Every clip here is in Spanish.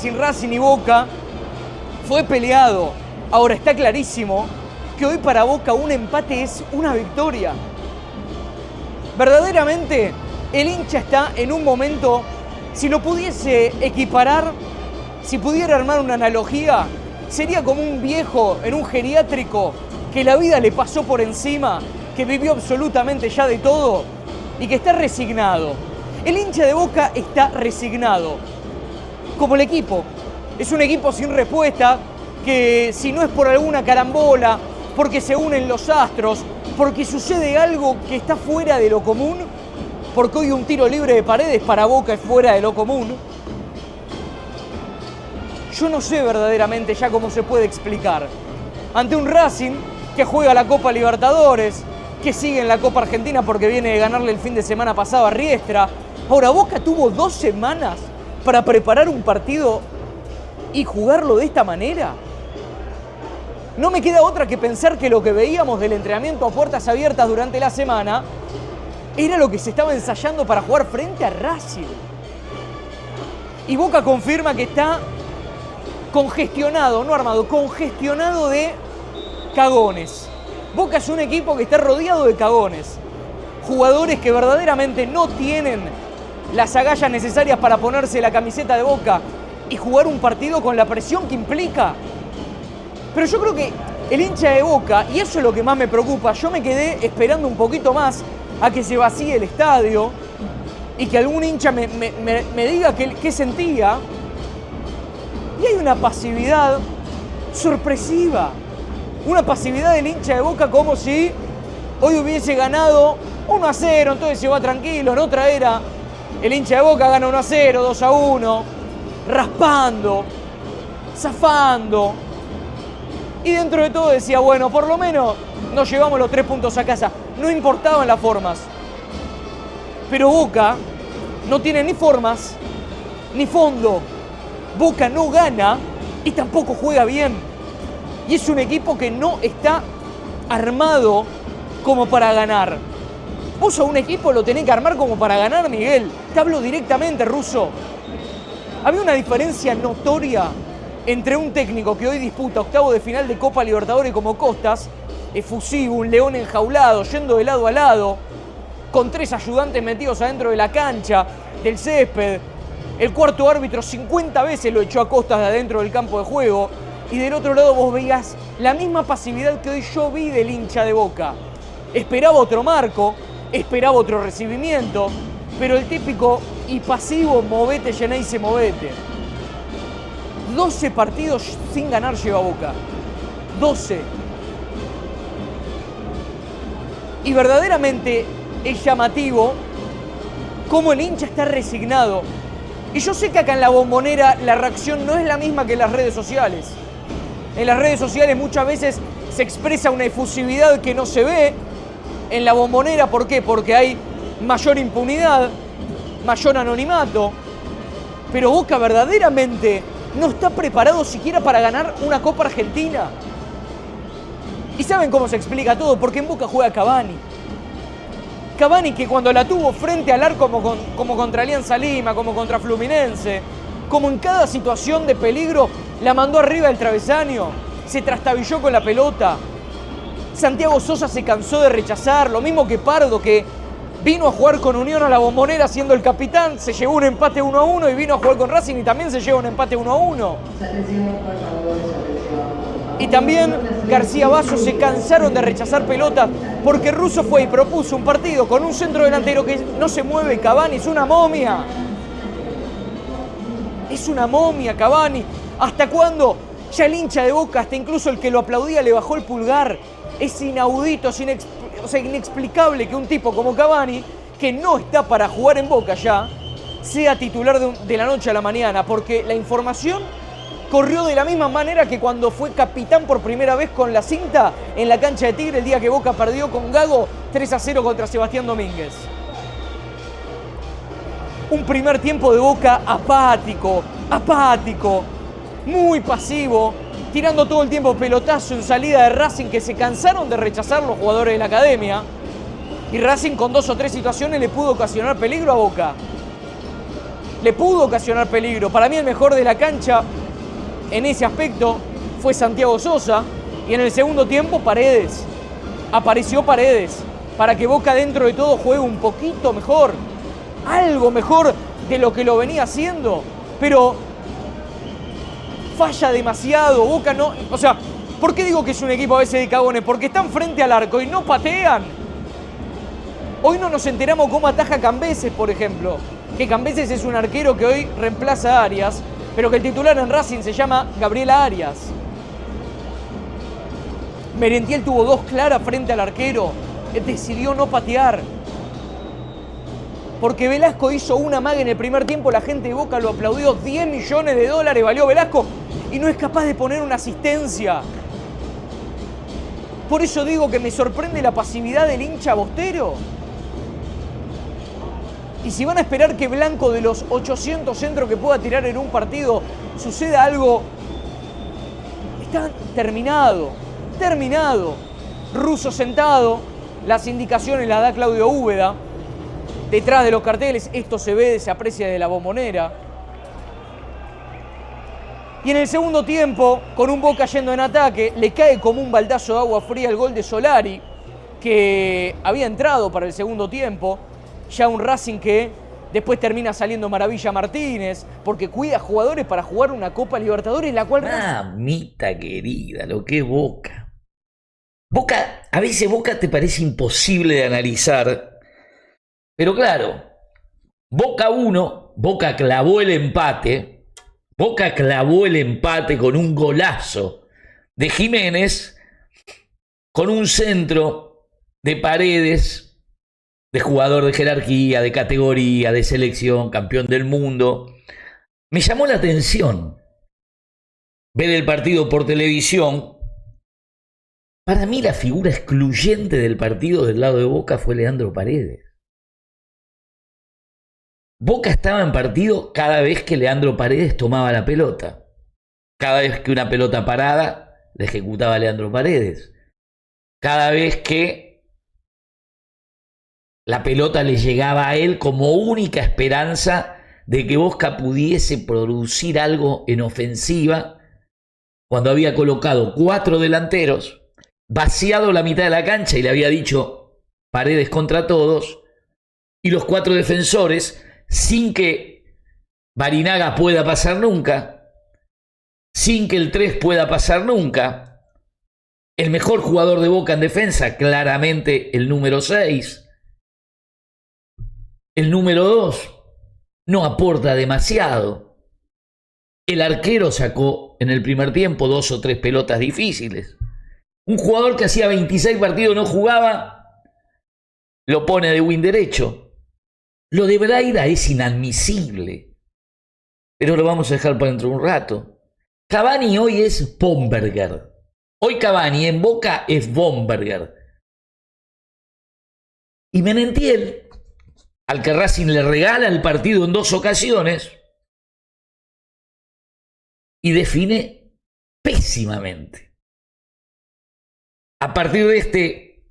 Sin Racing y Boca fue peleado. Ahora está clarísimo que hoy para Boca un empate es una victoria. Verdaderamente el hincha está en un momento, si lo pudiese equiparar, si pudiera armar una analogía, sería como un viejo en un geriátrico que la vida le pasó por encima, que vivió absolutamente ya de todo y que está resignado. El hincha de Boca está resignado, como el equipo. Es un equipo sin respuesta que, si no es por alguna carambola, porque se unen los astros, porque sucede algo que está fuera de lo común, porque hoy un tiro libre de Paredes para Boca es fuera de lo común, yo no sé verdaderamente ya cómo se puede explicar. Ante un Racing que juega la Copa Libertadores, que sigue en la Copa Argentina porque viene de ganarle el fin de semana pasado a Riestra. Ahora, Boca tuvo 2 semanas para preparar un partido y jugarlo de esta manera. No me queda otra que pensar que lo que veíamos del entrenamiento a puertas abiertas durante la semana era lo que se estaba ensayando para jugar frente a Racing. Y Boca confirma que está congestionado, no armado, congestionado de cagones. Boca es un equipo que está rodeado de cagones. Jugadores que verdaderamente no tienen las agallas necesarias para ponerse la camiseta de Boca y jugar un partido con la presión que implica. Pero yo creo que el hincha de Boca, y eso es lo que más me preocupa, yo me quedé esperando un poquito más a que se vacíe el estadio y que algún hincha me diga qué sentía. Y hay una pasividad sorpresiva. Una pasividad del hincha de Boca como si hoy hubiese ganado 1-0, entonces se va tranquilo. En otra era, el hincha de Boca gana 1-0, 2-1, raspando, zafando. Y dentro de todo decía, bueno, por lo menos nos llevamos los 3 puntos a casa. No importaban las formas. Pero Boca no tiene ni formas, ni fondo. Boca no gana y tampoco juega bien. Y es un equipo que no está armado como para ganar. Vos a un equipo lo tenés que armar como para ganar, Miguel. Te hablo directamente, Russo. Había una diferencia notoria entre un técnico que hoy disputa octavo de final de Copa Libertadores como Costas, efusivo, un león enjaulado, yendo de lado a lado, con 3 ayudantes metidos adentro de la cancha, del césped. El cuarto árbitro 50 veces lo echó a Costas de adentro del campo de juego. Y del otro lado vos veías la misma pasividad que hoy yo vi del hincha de Boca. Esperaba otro marco, esperaba otro recibimiento, pero el típico y pasivo movete, Geneise, movete. 12 partidos sin ganar lleva Boca. 12. Y verdaderamente es llamativo cómo el hincha está resignado. Y yo sé que acá en la Bombonera la reacción no es la misma que en las redes sociales. En las redes sociales muchas veces se expresa una efusividad que no se ve en la Bombonera. ¿Por qué? Porque hay mayor impunidad, mayor anonimato. Pero Boca verdaderamente no está preparado siquiera para ganar una Copa Argentina. ¿Y saben cómo se explica todo? Porque en Boca juega Cavani. Cavani, que cuando la tuvo frente al arco como contra Alianza Lima, como contra Fluminense, como en cada situación de peligro, la mandó arriba del travesaño, se trastabilló con la pelota. Santiago Sosa se cansó de rechazar, lo mismo que Pardo, que vino a jugar con Unión a la Bombonera siendo el capitán, se llevó un empate 1-1 y vino a jugar con Racing y también se lleva un empate 1-1. Y también García Basso se cansaron de rechazar pelotas porque Russo fue y propuso un partido con un centro delantero que no se mueve. Cavani es una momia. Es una momia Cavani. ¿Hasta cuándo? Ya el hincha de Boca, hasta incluso el que lo aplaudía, le bajó el pulgar. Es inaudito, es inexplicable que un tipo como Cavani, que no está para jugar en Boca ya, sea titular de la noche a la mañana, porque la información corrió de la misma manera que cuando fue capitán por primera vez con la cinta en la cancha de Tigre el día que Boca perdió con Gago 3-0 contra Sebastián Domínguez. Un primer tiempo de Boca apático, muy pasivo, tirando todo el tiempo pelotazo en salida de Racing, que se cansaron de rechazar los jugadores de la academia, y Racing con 2 o 3 situaciones le pudo ocasionar peligro a Boca. le pudo ocasionar peligro. Para mí el mejor de la cancha en ese aspecto fue Santiago Sosa, y en el segundo tiempo Paredes. Apareció Paredes para que Boca dentro de todo juegue un poquito mejor, algo mejor de lo que lo venía haciendo, pero falla demasiado. Boca no, o sea, ¿por qué digo que es un equipo a veces de cagones? Porque están frente al arco y no patean. Hoy no nos enteramos cómo ataja Cambeses, por ejemplo, que Cambeses es un arquero que hoy reemplaza a Arias, pero que el titular en Racing se llama Gabriel Arias. Merentiel tuvo 2 claras frente al arquero, decidió no patear. Porque Velasco hizo una maga en el primer tiempo, la gente de Boca lo aplaudió, 10 millones de dólares valió Velasco y no es capaz de poner una asistencia. Por eso digo que me sorprende la pasividad del hincha bostero. Y si van a esperar que Blanco, de los 800 centros que pueda tirar en un partido, suceda algo, está terminado. Russo sentado, las indicaciones las da Claudio Úbeda. Detrás de los carteles, esto se ve, se aprecia de la Bombonera. Y en el segundo tiempo, con un Boca yendo en ataque, le cae como un baldazo de agua fría el gol de Solari, que había entrado para el segundo tiempo. Ya un Racing que después termina saliendo Maravilla Martínez, porque cuida jugadores para jugar una Copa Libertadores, la cual... Mamita querida, lo que es Boca. Boca, a veces Boca te parece imposible de analizar. Pero claro, Boca 1, Boca clavó el empate con un golazo de Jiménez, con un centro de Paredes, de jugador de jerarquía, de categoría, de selección, campeón del mundo. Me llamó la atención ver el partido por televisión. Para mí la figura excluyente del partido del lado de Boca fue Leandro Paredes. Boca estaba en partido cada vez que Leandro Paredes tomaba la pelota. Cada vez que una pelota parada la ejecutaba Leandro Paredes. Cada vez que la pelota le llegaba a él como única esperanza de que Boca pudiese producir algo en ofensiva, cuando había colocado 4 delanteros, vaciado la mitad de la cancha y le había dicho Paredes contra todos, y los 4 defensores, sin que Barinaga pueda pasar nunca, sin que el 3 pueda pasar nunca, el mejor jugador de Boca en defensa, claramente el número 6, el número 2 no aporta demasiado, el arquero sacó en el primer tiempo 2 o 3 pelotas difíciles, un jugador que hacía 26 partidos no jugaba, lo pone de win derecho. Lo de Braida es inadmisible, pero lo vamos a dejar para dentro de un rato. Cavani hoy es Bomberger. Hoy Cavani en Boca es Bomberger. Y Merentiel, al que Racing le regala el partido en 2 ocasiones, y define pésimamente. A partir de este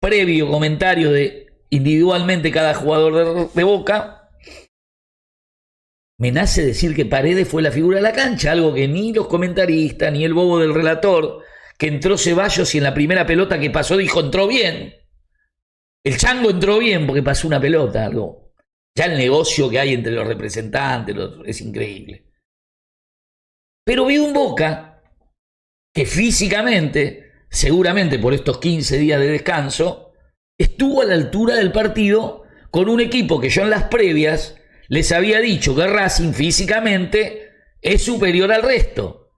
previo comentario de individualmente cada jugador de Boca, me nace decir que Paredes fue la figura de la cancha, algo que ni los comentaristas, ni el bobo del relator, que entró Ceballos y en la primera pelota que pasó dijo entró bien. El chango entró bien porque pasó una pelota, algo. Ya el negocio que hay entre los representantes es increíble. Pero vi un Boca que físicamente, seguramente por estos 15 días de descanso, estuvo a la altura del partido con un equipo que yo en las previas les había dicho que Racing físicamente es superior al resto.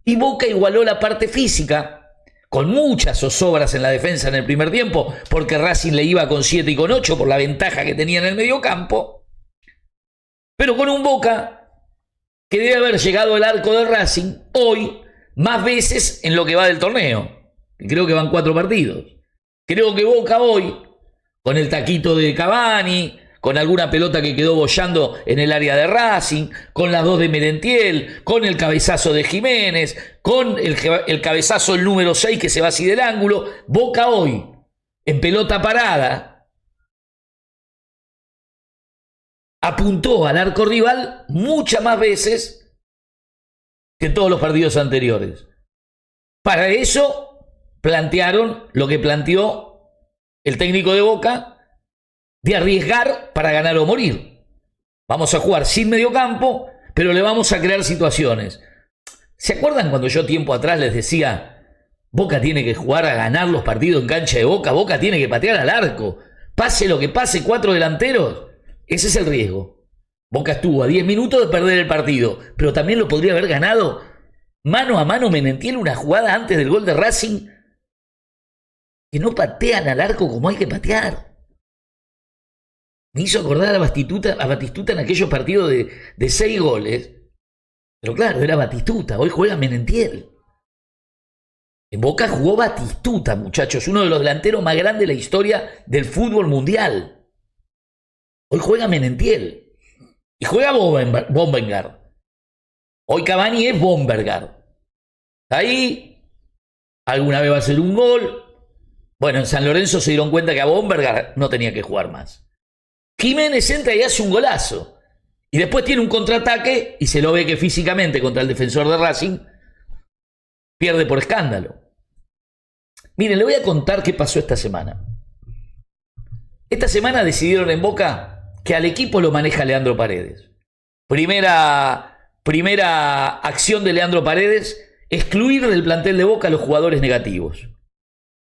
Y Boca igualó la parte física, con muchas zozobras en la defensa en el primer tiempo, porque Racing le iba con 7 y con 8 por la ventaja que tenía en el mediocampo. Pero con un Boca que debe haber llegado al arco de Racing hoy más veces en lo que va del torneo. Creo que van 4 partidos. Creo que Boca hoy, con el taquito de Cavani, con alguna pelota que quedó boyando en el área de Racing, con las 2 de Merentiel, con el cabezazo de Jiménez, con el cabezazo del número 6 que se va así del ángulo, Boca hoy, en pelota parada, apuntó al arco rival muchas más veces que en todos los partidos anteriores. Para eso plantearon lo que planteó el técnico de Boca, de arriesgar para ganar o morir. Vamos a jugar sin mediocampo, pero le vamos a crear situaciones. ¿Se acuerdan cuando yo tiempo atrás les decía, Boca tiene que jugar a ganar los partidos en cancha de Boca, Boca tiene que patear al arco, pase lo que pase, 4 delanteros? Ese es el riesgo. Boca estuvo a 10 minutos de perder el partido, pero también lo podría haber ganado mano a mano. Menentiel, una jugada antes del gol de Racing, que no patean al arco como hay que patear. Me hizo acordar a Batistuta en aquellos partidos de 6 goles. Pero claro, era Batistuta, hoy juega Menentiel. En Boca jugó Batistuta, muchachos, uno de los delanteros más grandes de la historia del fútbol mundial. Hoy juega Menentiel. Y juega Bombergar. Hoy Cavani es Bombergar. Ahí, alguna vez va a ser un gol. Bueno, en San Lorenzo se dieron cuenta que a Bombergar no tenía que jugar más. Jiménez entra y hace un golazo. Y después tiene un contraataque y se lo ve que físicamente contra el defensor de Racing pierde por escándalo. Miren, le voy a contar qué pasó esta semana. Esta semana decidieron en Boca que al equipo lo maneja Leandro Paredes. Primera acción de Leandro Paredes, excluir del plantel de Boca a los jugadores negativos.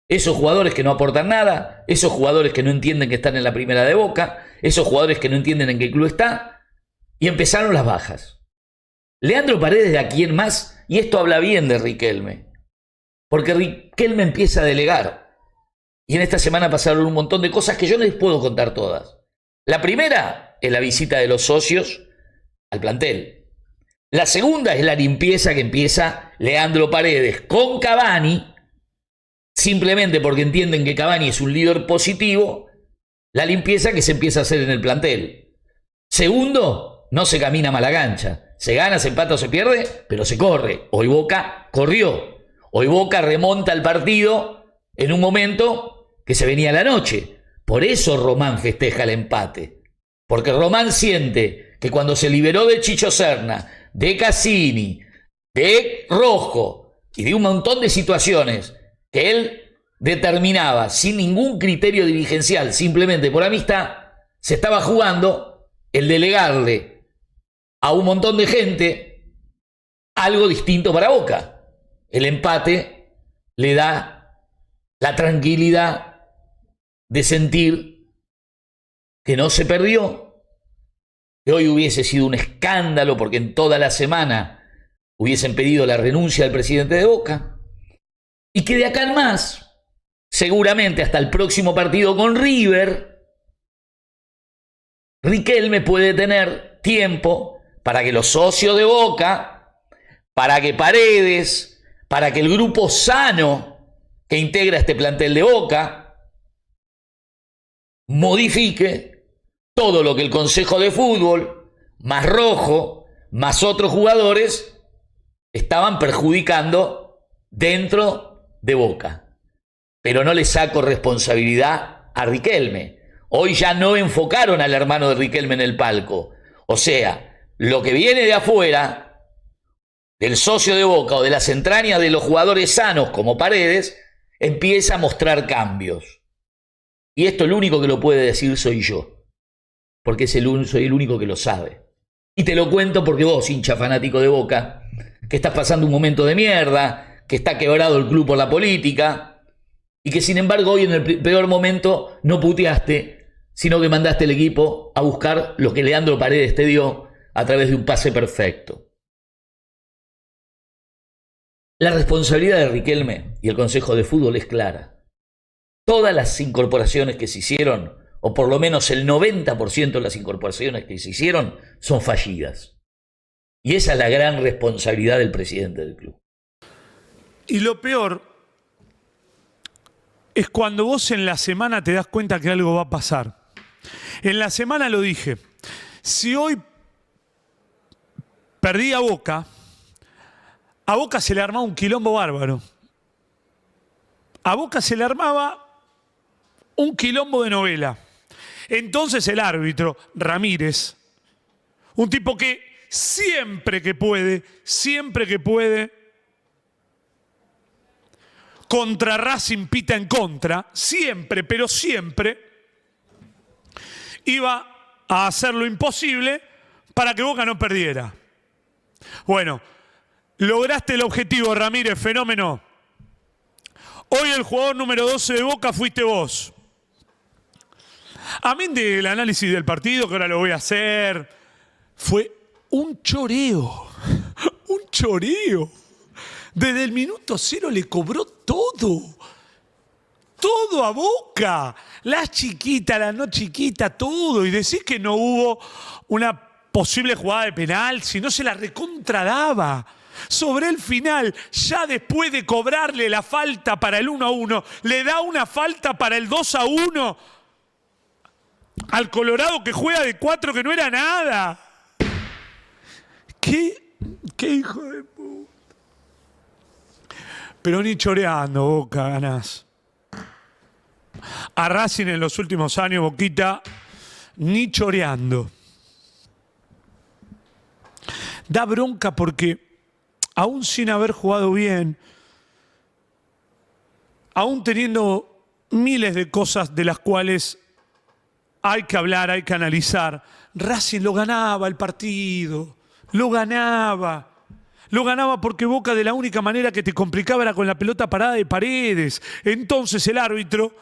Esos jugadores que no aportan nada, esos jugadores que no entienden que están en la primera de Boca, esos jugadores que no entienden en qué club está, y empezaron las bajas. Leandro Paredes, ¿de a quién más? Y esto habla bien de Riquelme, porque Riquelme empieza a delegar. Y en esta semana pasaron un montón de cosas que yo no les puedo contar todas. La primera es la visita de los socios al plantel. La segunda es la limpieza que empieza Leandro Paredes con Cavani, simplemente porque entienden que Cavani es un líder positivo, la limpieza que se empieza a hacer en el plantel. Segundo, no se camina mala cancha. Se gana, se empata o se pierde, pero se corre. Hoy Boca corrió. Hoy Boca remonta el partido en un momento que se venía la noche. Por eso Román festeja el empate. Porque Román siente que cuando se liberó de Chicho Serna, de Cassini, de Rojo y de un montón de situaciones que él determinaba sin ningún criterio dirigencial, simplemente por amistad, se estaba jugando el delegarle a un montón de gente algo distinto para Boca. El empate le da la tranquilidad de sentir que no se perdió, que hoy hubiese sido un escándalo porque en toda la semana hubiesen pedido la renuncia del presidente de Boca, y que de acá en más, seguramente hasta el próximo partido con River, Riquelme puede tener tiempo para que los socios de Boca, para que Paredes, para que el grupo sano que integra este plantel de Boca modifique todo lo que el Consejo de Fútbol, más Rojo, más otros jugadores, estaban perjudicando dentro de Boca. Pero no le saco responsabilidad a Riquelme. Hoy ya no enfocaron al hermano de Riquelme en el palco. O sea, lo que viene de afuera, del socio de Boca o de las entrañas de los jugadores sanos como Paredes, empieza a mostrar cambios. Y esto el único que lo puede decir soy yo. Porque soy el único que lo sabe. Y te lo cuento porque vos, hincha fanático de Boca, que estás pasando un momento de mierda, que está quebrado el club por la política, y que sin embargo hoy en el peor momento no puteaste, sino que mandaste el equipo a buscar lo que Leandro Paredes te dio a través de un pase perfecto. La responsabilidad de Riquelme y el Consejo de Fútbol es clara. Todas las incorporaciones que se hicieron, o por lo menos el 90% de las incorporaciones que se hicieron, son fallidas. Y esa es la gran responsabilidad del presidente del club. Y lo peor es cuando vos en la semana te das cuenta que algo va a pasar. En la semana lo dije, si hoy perdía a Boca se le armaba un quilombo bárbaro. A Boca se le armaba un quilombo de novela. Entonces el árbitro, Ramírez, Un tipo que siempre que puede, contra Racing pita en contra, siempre, pero siempre, iba a hacer lo imposible para que Boca no perdiera. Bueno, lograste el objetivo, Ramírez, fenómeno. Hoy el jugador número 12 de Boca fuiste vos. A mí del análisis del partido, que ahora lo voy a hacer, fue un choreo. Un choreo. Desde el minuto 0 le cobró todo. Todo a Boca. La chiquita, la no chiquita, todo. Y decís que no hubo una posible jugada de penal, si no se la recontradaba. Sobre el final, ya después de cobrarle la falta para el 1-1, le da una falta para el 2-1 al Colorado, que juega de 4, que no era nada. ¿Qué hijo de puta? Pero ni choreando, Boca, ganás. A Racing en los últimos años, Boquita, ni choreando. Da bronca porque aún sin haber jugado bien, aún teniendo miles de cosas de las cuales hay que hablar, hay que analizar, Racing lo ganaba el partido, lo ganaba. Lo ganaba porque Boca de la única manera que te complicaba era con la pelota parada de Paredes. Entonces el árbitro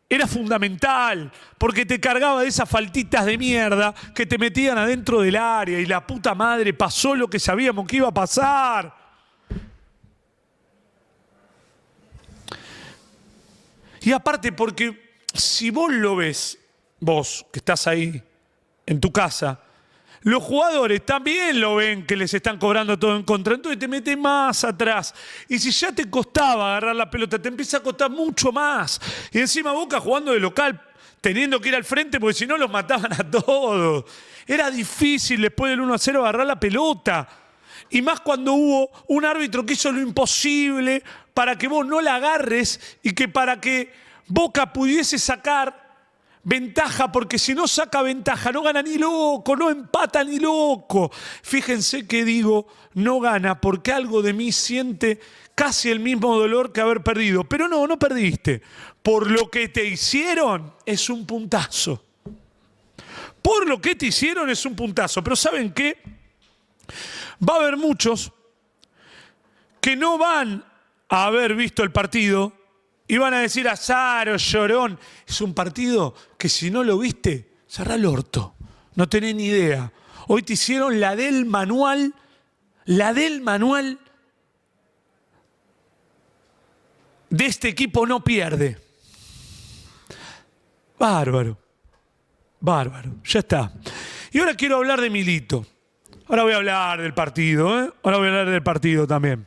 era fundamental porque te cargaba de esas faltitas de mierda que te metían adentro del área y la puta madre pasó lo que sabíamos que iba a pasar. Y aparte porque si vos lo ves, vos que estás ahí en tu casa, los jugadores también lo ven que les están cobrando todo en contra, entonces te metes más atrás. Y si ya te costaba agarrar la pelota, te empieza a costar mucho más. Y encima Boca jugando de local, teniendo que ir al frente, porque si no los mataban a todos. Era difícil después del 1-0 agarrar la pelota. Y más cuando hubo un árbitro que hizo lo imposible para que vos no la agarres y que para que Boca pudiese sacar ventaja, porque si no saca ventaja, no gana ni loco, no empata ni loco. Fíjense que digo, no gana, porque algo de mí siente casi el mismo dolor que haber perdido. Pero no perdiste. Por lo que te hicieron, es un puntazo. Por lo que te hicieron, es un puntazo. Pero ¿saben qué? Va a haber muchos que no van a haber visto el partido y van a decir, Azaro, llorón. Es un partido que si no lo viste, cerrá el orto. No tenés ni idea. Hoy te hicieron la del manual de este equipo no pierde. Bárbaro. Ya está. Y ahora quiero hablar de Milito. Ahora voy a hablar del partido, Ahora voy a hablar del partido también.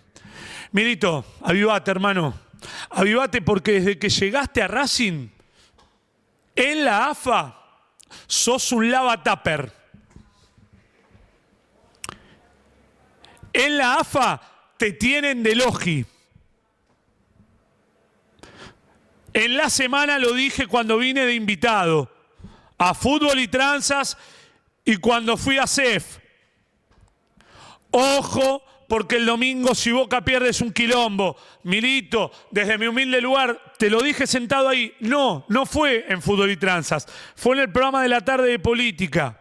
Milito, avivate, hermano. Avivate porque desde que llegaste a Racing, en la AFA, sos un lava tupper. En la AFA te tienen de logi. En la semana lo dije cuando vine de invitado a Fútbol y Tranzas y cuando fui a CEF. Ojo, porque el domingo si Boca pierde es un quilombo. Milito, desde mi humilde lugar, te lo dije sentado ahí. No fue en Fútbol y Tranzas. Fue en el programa de la tarde de política.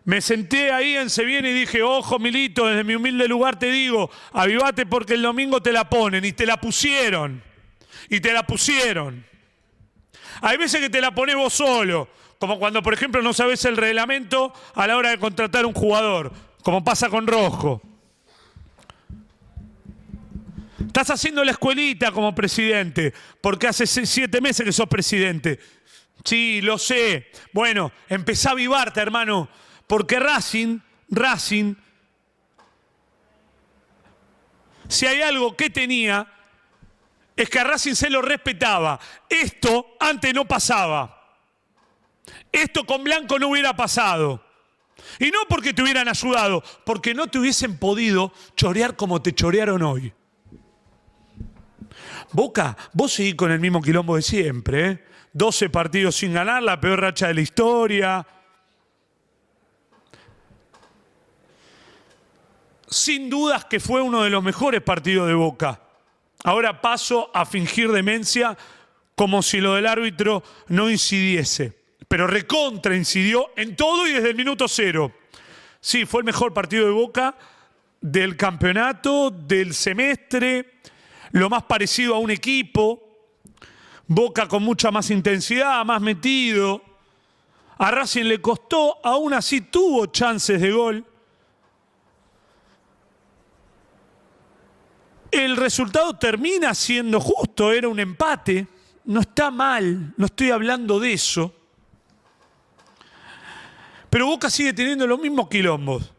Me senté ahí en Seviene y dije, ojo Milito, desde mi humilde lugar te digo, avivate porque el domingo te la ponen. Y te la pusieron. Hay veces que te la ponés vos solo. Como cuando, por ejemplo, no sabés el reglamento a la hora de contratar un jugador. Como pasa con Rojo. Estás haciendo la escuelita como presidente, porque hace 7 meses que sos presidente. Sí, lo sé. Bueno, empezá a avivarte, hermano, porque Racing, si hay algo que tenía, es que a Racing se lo respetaba. Esto antes no pasaba. Esto con Blanco no hubiera pasado. Y no porque te hubieran ayudado, porque no te hubiesen podido chorear como te chorearon hoy. Boca, vos seguís con el mismo quilombo de siempre, 12 partidos sin ganar, la peor racha de la historia. sin dudas que fue uno de los mejores partidos de Boca. Ahora paso a fingir demencia como si lo del árbitro no incidiese. Pero recontra incidió en todo y desde el minuto cero. Sí, fue el mejor partido de Boca del campeonato, del semestre, lo más parecido a un equipo. Boca con mucha más intensidad, más metido. A Racing le costó, aún así tuvo chances de gol. El resultado termina siendo justo, era un empate. No está mal, no estoy hablando de eso. Pero Boca sigue teniendo los mismos quilombos.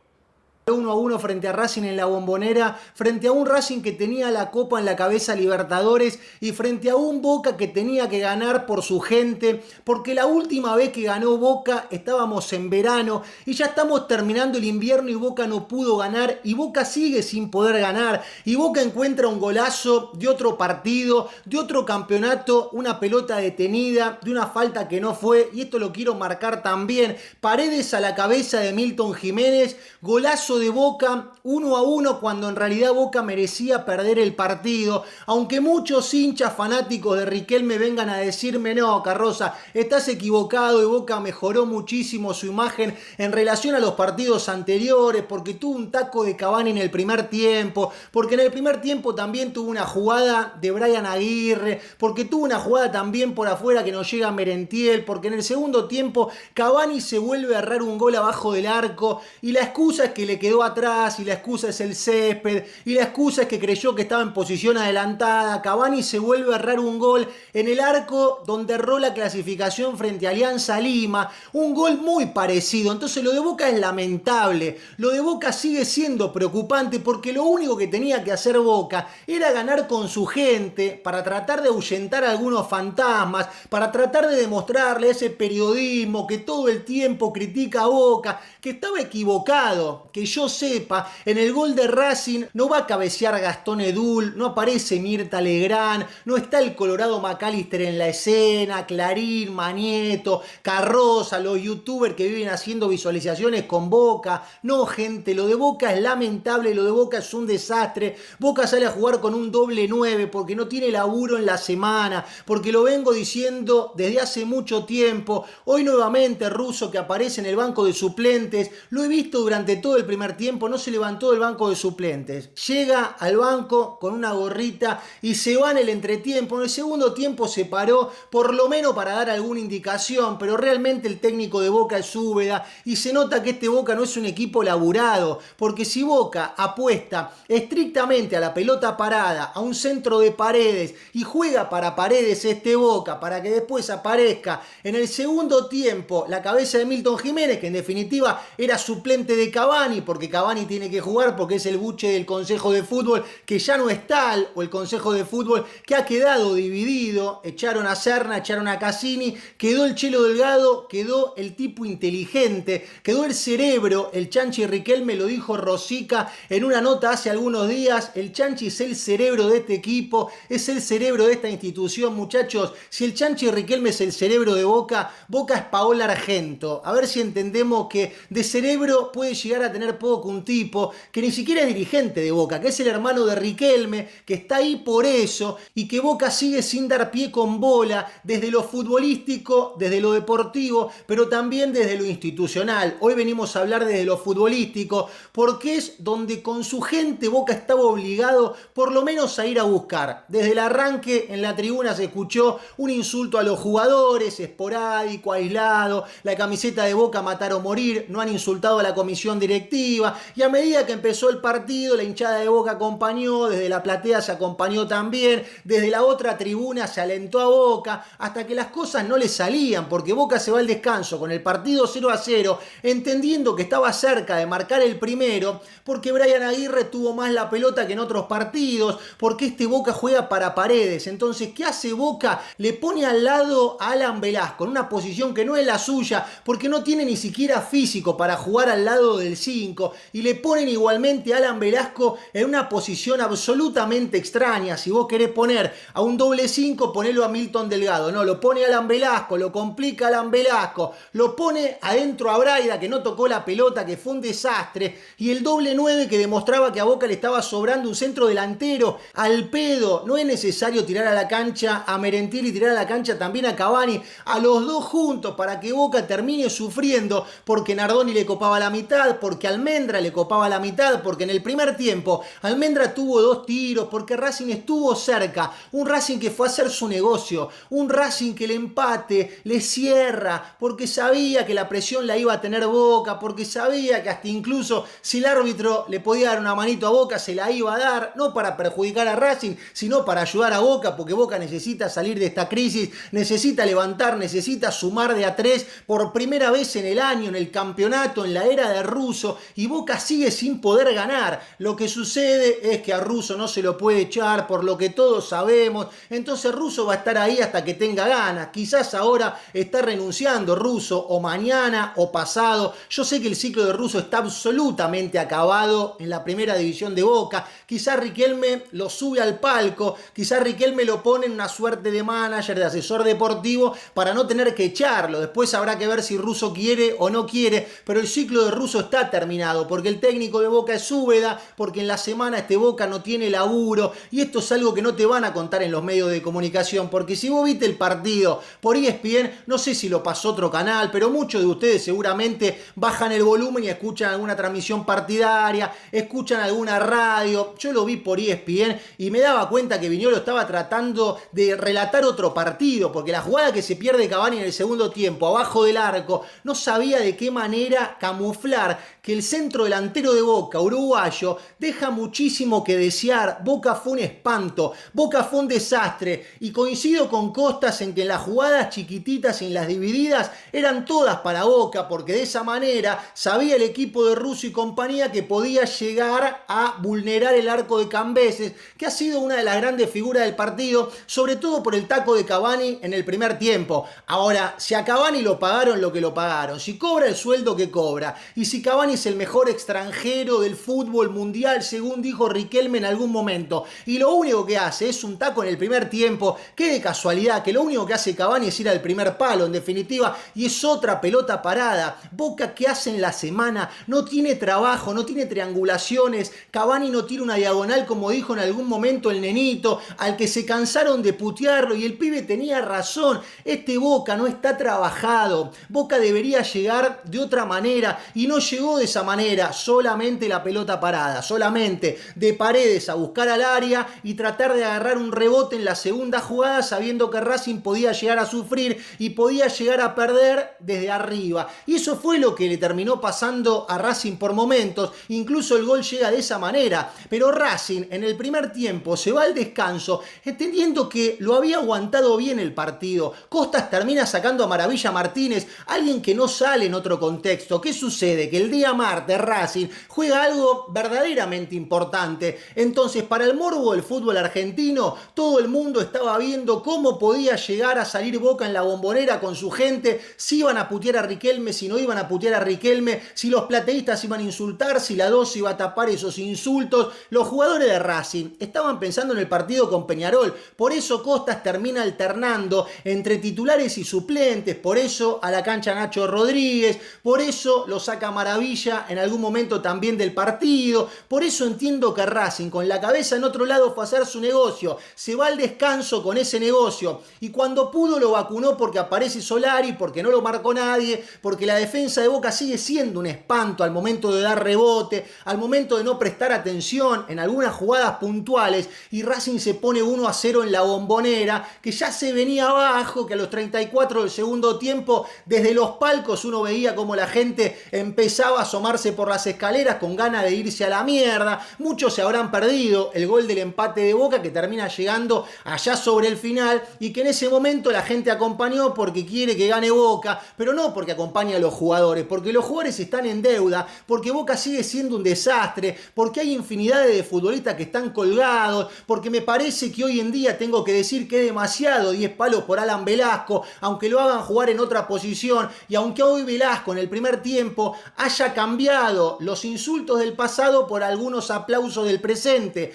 1-1 frente a Racing en la Bombonera, frente a un Racing que tenía la Copa en la cabeza Libertadores y frente a un Boca que tenía que ganar por su gente, porque la última vez que ganó Boca estábamos en verano y ya estamos terminando el invierno y Boca no pudo ganar y Boca sigue sin poder ganar y Boca encuentra un golazo de otro partido, de otro campeonato, una pelota detenida, de una falta que no fue, y esto lo quiero marcar también, Paredes a la cabeza de Milton Jiménez, golazo de Boca, 1-1 cuando en realidad Boca merecía perder el partido, aunque muchos hinchas fanáticos de Riquelme vengan a decirme no, Carroza, estás equivocado y Boca mejoró muchísimo su imagen en relación a los partidos anteriores, porque tuvo un taco de Cavani en el primer tiempo, porque en el primer tiempo también tuvo una jugada de Brian Aguirre, porque tuvo una jugada también por afuera que nos llega a Merentiel, porque en el segundo tiempo Cavani se vuelve a errar un gol abajo del arco y la excusa es que le quedó atrás y la excusa es el césped y la excusa es que creyó que estaba en posición adelantada. Cavani se vuelve a errar un gol en el arco donde erró la clasificación frente a Alianza Lima, un gol muy parecido. Entonces lo de Boca es lamentable, lo de Boca sigue siendo preocupante porque lo único que tenía que hacer Boca era ganar con su gente para tratar de ahuyentar a algunos fantasmas, para tratar de demostrarle a ese periodismo que todo el tiempo critica a Boca, que estaba equivocado, que yo sepa, en el gol de Racing no va a cabecear Gastón Edul, no aparece Mirta Legrand, no está el Colorado McAllister en la escena, Clarín, Manieto, Carroza, los youtubers que viven haciendo visualizaciones con Boca. No, gente, lo de Boca es lamentable, lo de Boca es un desastre. Boca sale a jugar con un doble 9 porque no tiene laburo en la semana, porque lo vengo diciendo desde hace mucho tiempo. Hoy nuevamente Russo, que aparece en el banco de suplentes, lo he visto durante todo el primer tiempo, no se levantó del banco de suplentes, llega al banco con una gorrita y se va en el entretiempo. En el segundo tiempo se paró por lo menos para dar alguna indicación, pero realmente el técnico de Boca es Úbeda y se nota que este Boca no es un equipo laburado, porque si Boca apuesta estrictamente a la pelota parada, a un centro de Paredes y juega para Paredes este Boca para que después aparezca en el segundo tiempo la cabeza de Milton Jiménez, que en definitiva era suplente de Cavani, porque Cavani tiene que jugar porque es el buche del Consejo de Fútbol que ya no está, o el Consejo de Fútbol que ha quedado dividido. Echaron a Serna, echaron a Cassini, quedó el Chelo Delgado, quedó el tipo inteligente, quedó el cerebro. El Chanchi Riquelme lo dijo Rosica en una nota hace algunos días, el Chanchi es el cerebro de este equipo, es el cerebro de esta institución, muchachos. Si el Chanchi Riquelme es el cerebro de Boca, Boca es Paola Argento. A ver si entendemos que de cerebro puede llegar a tener poco un tipo que ni siquiera es dirigente de Boca, que es el hermano de Riquelme, que está ahí por eso, y que Boca sigue sin dar pie con bola desde lo futbolístico, desde lo deportivo, pero también desde lo institucional. Hoy venimos a hablar desde lo futbolístico, porque es donde con su gente Boca estaba obligado por lo menos a ir a buscar. Desde el arranque en la tribuna se escuchó un insulto a los jugadores, esporádico, aislado, la camiseta de Boca matar o morir, no han insultado a la comisión directiva, y a medida que empezó el partido la hinchada de Boca acompañó, desde la platea se acompañó también, desde la otra tribuna se alentó a Boca, hasta que las cosas no le salían, porque Boca se va al descanso con el partido 0-0, entendiendo que estaba cerca de marcar el primero, porque Brian Aguirre tuvo más la pelota que en otros partidos, porque este Boca juega para Paredes. Entonces, ¿qué hace Boca? Le pone al lado a Alan Velasco, en una posición que no es la suya, porque no tiene ni siquiera físico para jugar al lado del 5, 5 y le ponen igualmente a Alan Velasco en una posición absolutamente extraña. Si vos querés poner a un doble 5, ponelo a Milton Delgado. No, lo pone a Alan Velasco, lo complica a Alan Velasco, lo pone adentro a Braida, que no tocó la pelota, que fue un desastre, y el doble 9 que demostraba que a Boca le estaba sobrando un centro delantero al pedo. No es necesario tirar a la cancha a Merentiel y tirar a la cancha también a Cavani, a los dos juntos, para que Boca termine sufriendo, porque Nardoni le copaba la mitad, porque Almendra le copaba la mitad, porque en el primer tiempo Almendra tuvo 2 tiros, porque Racing estuvo cerca, un Racing que fue a hacer su negocio, un Racing que el empate le cierra, porque sabía que la presión la iba a tener Boca, porque sabía que hasta incluso si el árbitro le podía dar una manito a Boca, se la iba a dar, no para perjudicar a Racing, sino para ayudar a Boca, porque Boca necesita salir de esta crisis, necesita levantar, necesita sumar de a 3 por primera vez en el año, en el campeonato, en la era de Russo, y Boca sigue sin poder ganar. Lo que sucede es que a Russo no se lo puede echar, por lo que todos sabemos, entonces Russo va a estar ahí hasta que tenga ganas. Quizás ahora está renunciando Russo, o mañana o pasado. Yo sé que el ciclo de Russo está absolutamente acabado en la primera división de Boca. Quizás Riquelme lo sube al palco, quizás Riquelme lo pone en una suerte de manager, de asesor deportivo, para no tener que echarlo. Después habrá que ver si Russo quiere o no quiere, pero el ciclo de Russo está terminado, porque el técnico de Boca es Úbeda, porque en la semana Boca no tiene laburo, y esto es algo que no te van a contar en los medios de comunicación, porque si vos viste el partido por ESPN, no sé si lo pasó otro canal, pero muchos de ustedes seguramente bajan el volumen y escuchan alguna transmisión partidaria, escuchan alguna radio. Yo lo vi por ESPN y me daba cuenta que Viñolo estaba tratando de relatar otro partido, porque la jugada que se pierde Cavani en el segundo tiempo, abajo del arco, no sabía de qué manera camuflar que el centro delantero de Boca, uruguayo, deja muchísimo que desear. Boca fue un espanto, Boca fue un desastre, y coincido con Costas en que en las jugadas chiquititas y en las divididas eran todas para Boca, porque de esa manera sabía el equipo de Russo y compañía que podía llegar a vulnerar el arco de Cambeses, que ha sido una de las grandes figuras del partido, sobre todo por el taco de Cavani en el primer tiempo. Ahora, si a Cavani lo pagaron lo que lo pagaron, si cobra el sueldo que cobra, y si Cavani es el mejor extranjero del fútbol mundial, según dijo Riquelme en algún momento, y lo único que hace es un taco en el primer tiempo, qué de casualidad que lo único que hace Cavani es ir al primer palo, en definitiva, y es otra pelota parada. Boca, ¿qué hace en la semana? No tiene trabajo, no tiene triangulaciones. Cavani no tira una diagonal, como dijo en algún momento el nenito, al que se cansaron de putearlo, y el pibe tenía razón. Este Boca no está trabajado. Boca debería llegar de otra manera, y no llegó de esa manera, solamente la pelota parada, solamente de Paredes a buscar al área y tratar de agarrar un rebote en la segunda jugada, sabiendo que Racing podía llegar a sufrir y podía llegar a perder desde arriba. Y eso fue lo que le terminó pasando a Racing por momentos. Incluso el gol llega de esa manera. Pero Racing en el primer tiempo se va al descanso entendiendo que lo había aguantado bien el partido. Costas termina sacando a Maravilla Martínez, alguien que no sale en otro contexto. ¿Qué sucede? Que el día martes Racing juega algo verdaderamente importante. Entonces, para el morbo del fútbol argentino, todo el mundo estaba viendo cómo podía llegar a salir Boca en la Bombonera con su gente, si iban a putear a Riquelme, si no iban a putear a Riquelme, si los plateístas iban a insultar, si la 2 iba a tapar esos insultos. Los jugadores de Racing estaban pensando en el partido con Peñarol, por eso Costas termina alternando entre titulares y suplentes, por eso a la cancha Nacho Rodríguez, por eso lo saca Maravilla en algún momento también del partido, por eso entiendo que Racing con la cabeza en otro lado fue a hacer su negocio, se va al descanso con ese negocio, y cuando pudo lo vacunó porque aparece Solari, porque no lo marcó nadie, porque la defensa de Boca sigue siendo un espanto al momento de dar rebote, al momento de no prestar atención en algunas jugadas puntuales, y Racing se pone 1-0 en la Bombonera, que ya se venía abajo, que a los 34 del segundo tiempo, desde los palcos uno veía como la gente empezaba a asomarse por las escaleras con ganas de irse a la mierda. Muchos se habrán perdido el gol del empate de Boca, que termina llegando allá sobre el final, y que en ese momento la gente acompañó porque quiere que gane Boca, pero no porque acompaña a los jugadores, porque los jugadores están en deuda, porque Boca sigue siendo un desastre, porque hay infinidad de futbolistas que están colgados, porque me parece que hoy en día tengo que decir que es demasiado 10 palos por Alan Velasco, aunque lo hagan jugar en otra posición, y aunque hoy Velasco en el primer tiempo haya cambiado cambiado los insultos del pasado por algunos aplausos del presente.